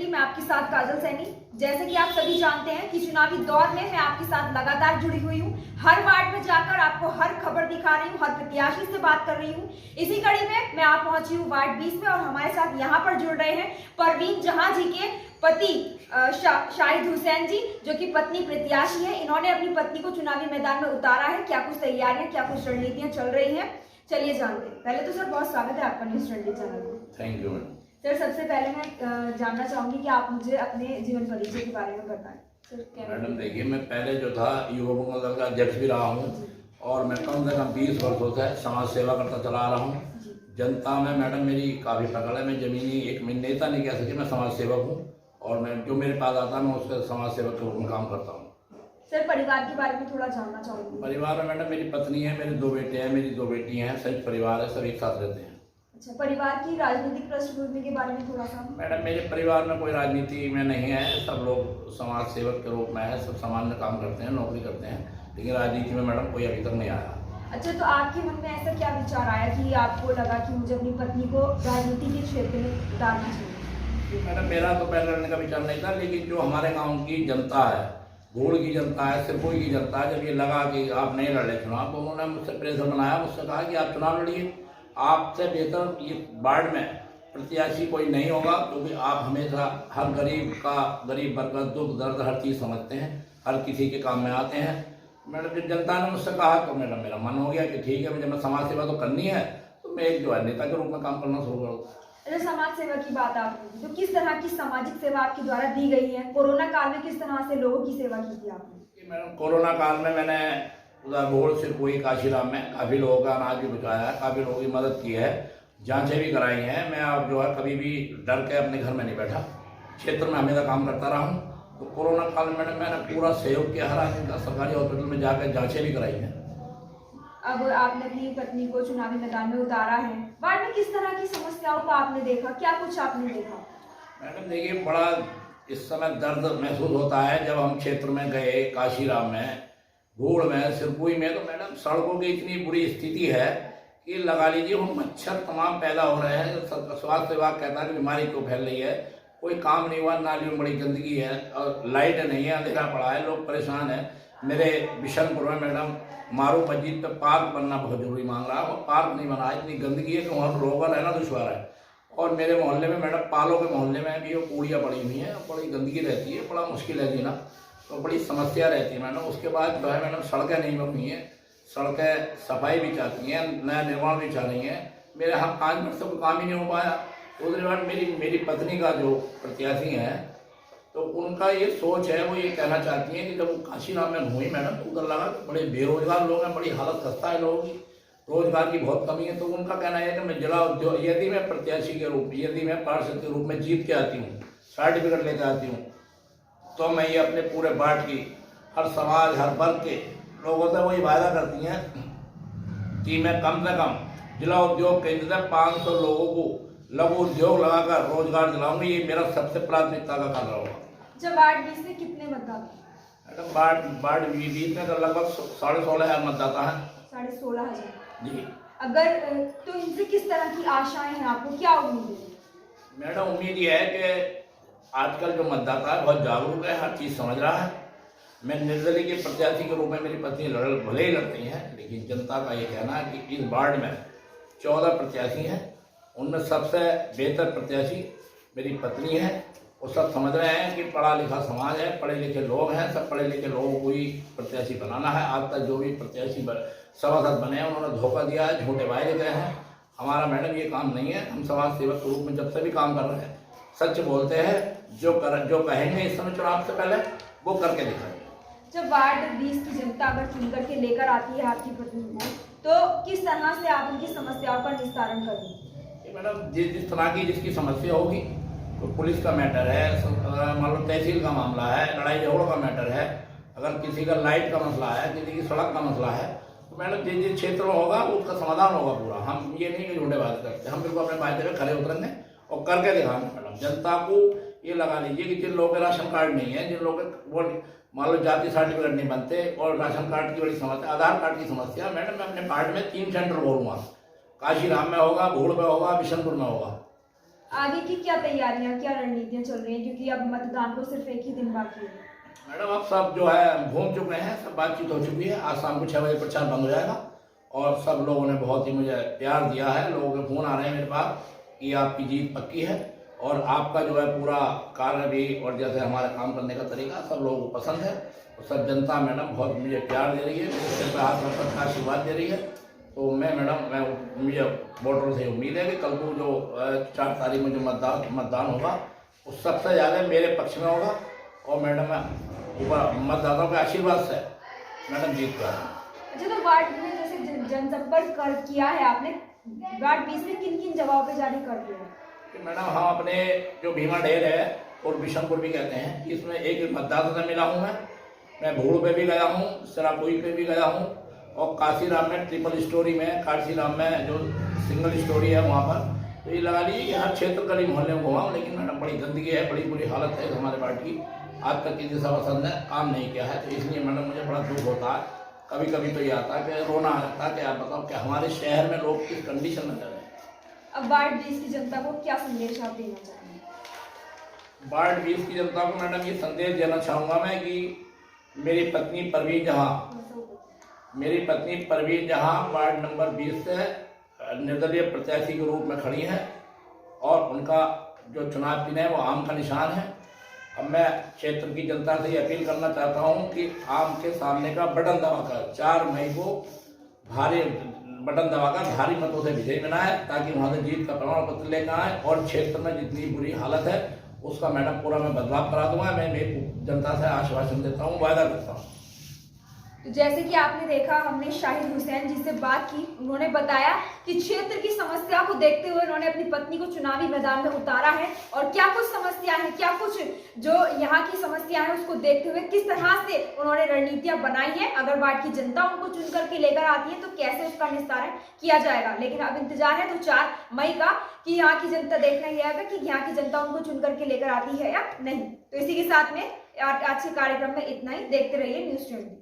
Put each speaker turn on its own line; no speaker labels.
Connectivity मैं आपके साथ काजल सैनी। जैसे कि आप सभी जानते हैं कि चुनावी दौर में मैं आपके साथ लगातार जुड़ी हुई हूँ। हर वार्ड में जाकर आपको हर खबर दिखा रही हूँ, हर प्रत्याशी से बात कर रही हूँ। इसी कड़ी में मैं आप पहुंची हूँ वार्ड 20 में और हमारे साथ यहाँ पर जुड़ रहे हैं परवीन जहां जी के पति शाहिद हुसैन जी, जो कि पत्नी प्रत्याशी है। इन्होंने अपनी पत्नी को चुनावी मैदान में उतारा है। क्या कुछ तैयारियां, क्या कुछ रणनीतियां चल रही हैं, चलिए जानते हैं। पहले तो सर बहुत स्वागत है आपका न्यूज़ ट्रेंडी चैनल में।
Thank you madam.
सर सबसे पहले मैं जानना चाहूंगी कि आप मुझे अपने जीवन परिचय के बारे में बताएं।
मैडम देखिए, मैं पहले जो था युवा मंगल दल का अध्यक्ष भी रहा हूँ और मैं कम से कम 20 वर्षों से समाज सेवा करता चला आ रहा हूँ। जनता में मैडम मेरी काफ़ी पकड़ है। मैं जमीनी एक नेता नहीं कह सकती, मैं समाज सेवक हूँ और मैं जो मेरे पास आता है मैं उसके समाज सेवक के रूप में काम करता हूँ।
सर परिवार के बारे में थोड़ा जानना चाहूँगी।
परिवार में मैडम मेरी पत्नी है, मेरे 2 बेटे हैं, मेरी 2 बेटी हैं, संयुक्त परिवार है, सब एक साथ रहते हैं।
अच्छा, परिवार की राजनीतिक पृष्ठभूमि के बारे में थोड़ा सा।
मैडम मेरे परिवार में कोई राजनीति में नहीं है, सब लोग समाज सेवक के रूप में है, सब सामान्य काम करते हैं, नौकरी करते हैं, लेकिन राजनीति में मैडम कोई अभी तक नहीं आया।
अच्छा, तो आपके मन में ऐसा क्या विचार आया कि आपको लगा कि मुझे अपनी पत्नी को राजनीति के क्षेत्र में उतारना चाहिए?
मैडम मेरा तो पहले लड़ने का विचार नहीं था, लेकिन जो हमारे गांव की जनता है, घोड़ की जनता है, सिरपुर की जनता है, जब ये लगा कि आप नहीं लड़ रहे चुनाव, तो उन्होंने मुझसे प्रेशर बनाया, मुझसे कहा कि आप चुनाव लड़िए, आपसे बेहतर ये वार्ड में प्रत्याशी कोई नहीं होगा, क्योंकि आप हमेशा हर गरीब वर्ग का दुख दर्द हर चीज़ समझते हैं, हर किसी के काम में आते हैं। मैडम जब जनता ने मुझसे कहा तो मैडम मेरा मन हो गया कि ठीक है, मुझे मैं समाज सेवा तो करनी है, तो मैं एक जो है नेता के रूप में काम करना शुरू करूँ।
अच्छा, समाज सेवा की बात आपने, तो किस तरह की सामाजिक सेवा आपके द्वारा दी गई है? कोरोना काल में किस तरह से लोगों की सेवा की थी आपने?
मैडम कोरोना काल में मैंने उधर घोड़ सिरपुर काशीराम में काफ़ी लोगों का अनाज भी बचाया है, काफ़ी लोगों की मदद की है, जांचें भी कराई हैं। मैं अब जो है कभी भी डर के अपने घर में नहीं बैठा, क्षेत्र में हमेशा काम करता रहा हूँ। तो कोरोना काल में मैंने पूरा सहयोग किया, हर आदमी का सरकारी हॉस्पिटल में जाकर जांचें भी कराई हैं।
अब आपने अपनी पत्नी को चुनावी मैदान में उतारा है, वार्ड में किस तरह की समस्याओं को आपने देखा, क्या कुछ आपने देखा?
मैडम देखिए, बड़ा इस समय दर्द महसूस होता है जब हम क्षेत्र में गए, काशीराम में, घोड़ में, सिरपुर में, तो मैडम सड़कों की इतनी बुरी स्थिति है कि लगा लीजिए वो मच्छर तमाम पैदा हो रहे हैं। स्वास्थ्य विभाग कहता है कि बीमारी क्यों फैल रही है, कोई काम नहीं हुआ, नालियों में बड़ी गंदगी है और लाइट नहीं है, अंधेरा पड़ा है, लोग परेशान हैं। मेरे बिशनपुर में मैडम मारू मस्जिद पे पार्क बनना बहुत जरूरी मांग रहा है, वो पार्क नहीं बना, इतनी गंदगी है कि वहाँ लोगों का रहना दुश्वार है। और मेरे मोहल्ले में मैडम पालों के मोहल्ले में भी वो कूड़ियाँ पड़ी हुई हैं, बड़ी गंदगी रहती है, बड़ा मुश्किल है जीना, तो बड़ी समस्या रहती है मैडम। उसके बाद जो है मैडम सड़कें नहीं बन हुई हैं, सड़कें सफाई भी चाहती हैं, नया निर्माण भी चाह रही हैं। मेरे यहाँ 5 मिनट से कोई काम ही नहीं हो पाया। दूसरी बात, मेरी पत्नी का जो प्रत्याशी हैं तो उनका ये सोच है, वो ये कहना चाहती हैं कि जब वो काशीराम में हुई मैडम तो उधर लगा कि बड़े बेरोजगार लोग हैं, बड़ी हालत खस्ता है लोगों की, रोजगार की बहुत कमी है। तो उनका कहना है कि मैं जिला उद्योग, यदि मैं प्रत्याशी के रूप, यदि मैं पार्षद के रूप में जीत के आती हूँ, सर्टिफिकेट लेकर आती हूँ, तो मैं ये अपने पूरे वार्ड की हर समाज, हर वर्ग के लोगों से वही वायदा करती हैं कि मैं कम से कम जिला उद्योग केंद्र से 500 लोगों को लघु उद्योग लगाकर रोजगार दिलाऊंगी। ये मेरा सबसे प्राथमिकता का कार्य होगा।
जब वार्ड 20 में कितने मतदाता?
मैडम वार्ड 20 में तो लगभग 16,500 मतदाता है।
16,500
जी।
अगर तो इनसे किस तरह की आशाएं हैं आपको, क्या उम्मीद है?
मैडम उम्मीद ये है कि आजकल जो मतदाता है बहुत जागरूक है, हर चीज़ समझ रहा है। मैं निर्दलीय के प्रत्याशी के रूप में मेरी पत्नी भले ही लड़ती हैं, लेकिन जनता का ये कहना है कि इस वार्ड में 14 प्रत्याशी हैं, उनमें सबसे बेहतर प्रत्याशी मेरी पत्नी है। वो सब समझ रहे हैं कि पढ़ा लिखा समाज है, पढ़े लिखे लोग हैं, सब पढ़े लिखे लोगों को ही प्रत्याशी बनाना है। आज तक जो भी प्रत्याशी सभासद बने हैं उन्होंने धोखा दिया है, झूठे वायदे गए हैं। हमारा मैडम ये काम नहीं है। हम समाज सेवक के रूप में जब से भी काम कर रहे हैं सच बोलते हैं, जो कहेंगे इस समय चुनाव से पहले वो करके दिखाएंगे।
जब वार्ड 20 की जनता अगर चुन करके लेकर आती है आपकी पत्नी को, तो किस तरह से आप उनकी समस्याओं का निस्तारण करेंगे?
मैडम जिस तरह की जिसकी समस्या होगी, तो पुलिस का मैटर है, मान लो तहसील का मामला है, लड़ाई झगड़ों का मैटर है, अगर किसी का लाइट का मसला है, किसी की सड़क का मसला है, तो मैडम जिस क्षेत्र में होगा उसका समाधान होगा पूरा। हम ये नहीं कि झूठे बात करते, हम बिल्कुल अपने वायदे पे खड़े उतरेंगे और करके दिखाएंगे। मैडम जनता को ये लगा लीजिए कि जिन लोगों के राशन कार्ड नहीं है, जिन लोगों के वो मान लो जाति सर्टिफिकेट नहीं बनते और राशन कार्ड की बड़ी समस्या, आधार कार्ड की समस्या, मैडम मैं अपने वार्ड में 3 सेंटर बोलूँगा, काशीराम में होगा, भूड़ में होगा, बिशनपुर में होगा।
आगे की क्या तैयारियां, क्या रणनीतियां चल रही हैं, क्योंकि अब मतदान को सिर्फ एक ही दिन बाकी है।
मैडम अब सब जो है घूम चुके हैं, सब बातचीत हो चुकी है। आज शाम को 6 बजे प्रचार बंद हो जाएगा और सब लोगों ने बहुत ही मुझे प्यार दिया है। लोगों के फोन आ रहे हैं मेरे पास कि आपकी जीत पक्की है और आपका जो है पूरा कार्य भी और जैसे हमारा काम करने का तरीका सब लोगों को पसंद है। तो सब जनता मैडम बहुत मुझे प्यार दे रही है, मेरे सिर पे हाथ रखकर का आशीर्वाद दे रही है। तो मैं मुझे वोटरों से उम्मीद है कि कल को जो 4 तारीख में जो मतदान होगा वो सबसे ज़्यादा मेरे पक्ष में होगा और मैडम ऊपर मतदाताओं के आशीर्वाद से मैडम जीत कर।
अच्छा, तो वार्ड में जैसे जनसंपर्क किया है आपने, वार्ड 20 में किन किन जगहों पे जारी कर दिया है?
मैडम हम अपने जो भीमा ढेर है और बिशनपुर भी कहते हैं, इसमें एक मतदाता से मिला हूँ। मैं भूड़ पे भी गया हूँ, सिरापुई पे भी गया हूँ और काशीराम में ट्रिपल स्टोरी में, काशीराम में जो सिंगल स्टोरी है वहाँ पर। तो ये लगा लीजिए कि हर क्षेत्र गली मोहल्ले में घुमा हूँ, लेकिन मैडम बड़ी गंदगी है, बड़ी बुरी हालत है हमारे पार्टी की। आज तक किसी सभासद ने काम नहीं किया है, तो इसलिए मैडम मुझे बड़ा दुख होता है। कभी कभी तो ये आता है कि रोना आ जाता है कि आप बताओ कि हमारे शहर में लोग किस कंडीशन में रह रहे हैं।
अब वार्ड 20 की जनता को क्या संदेश आप देना चाहेंगे?
वार्ड 20 की जनता को मैडम ये संदेश देना चाहूँगा मैं कि मेरी पत्नी परवीन जहाँ वार्ड नंबर 20 से निर्दलीय प्रत्याशी के रूप में खड़ी हैं और उनका जो चुनाव चिन्ह है वो आम का निशान है। अब मैं क्षेत्र की जनता से ये अपील करना चाहता हूँ कि आम के सामने का बटन दबाकर 4 मई को भारी बटन दबाकर भारी मतों से विजय बनाए, ताकि वहाँ से जीत का प्रमाण पत्र लेकर आए और क्षेत्र में जितनी बुरी हालत है उसका मैडम पूरा मैं बदलाव करा दूंगा। मैं मेरी जनता से आश्वासन देता हूँ, वायदा करता हूँ।
तो जैसे कि आपने देखा, हमने शाहिद हुसैन जी से बात की। उन्होंने बताया कि क्षेत्र की समस्या को देखते हुए उन्होंने अपनी पत्नी को चुनावी मैदान में उतारा है और क्या कुछ समस्या है, क्या कुछ जो यहाँ की समस्या है उसको देखते हुए किस तरह से उन्होंने रणनीतियां बनाई है। अगर वार्ड की जनता उनको चुन करके लेकर आती है तो कैसे उसका निस्तारण किया जाएगा। लेकिन अब इंतजार है तो 4 मई का कि यहाँ की जनता देखना ही आएगा कि यहाँ की जनता उनको चुन करके लेकर आती है या नहीं। तो इसी के साथ में आज के कार्यक्रम में इतना ही। देखते रहिए न्यूज़ 20।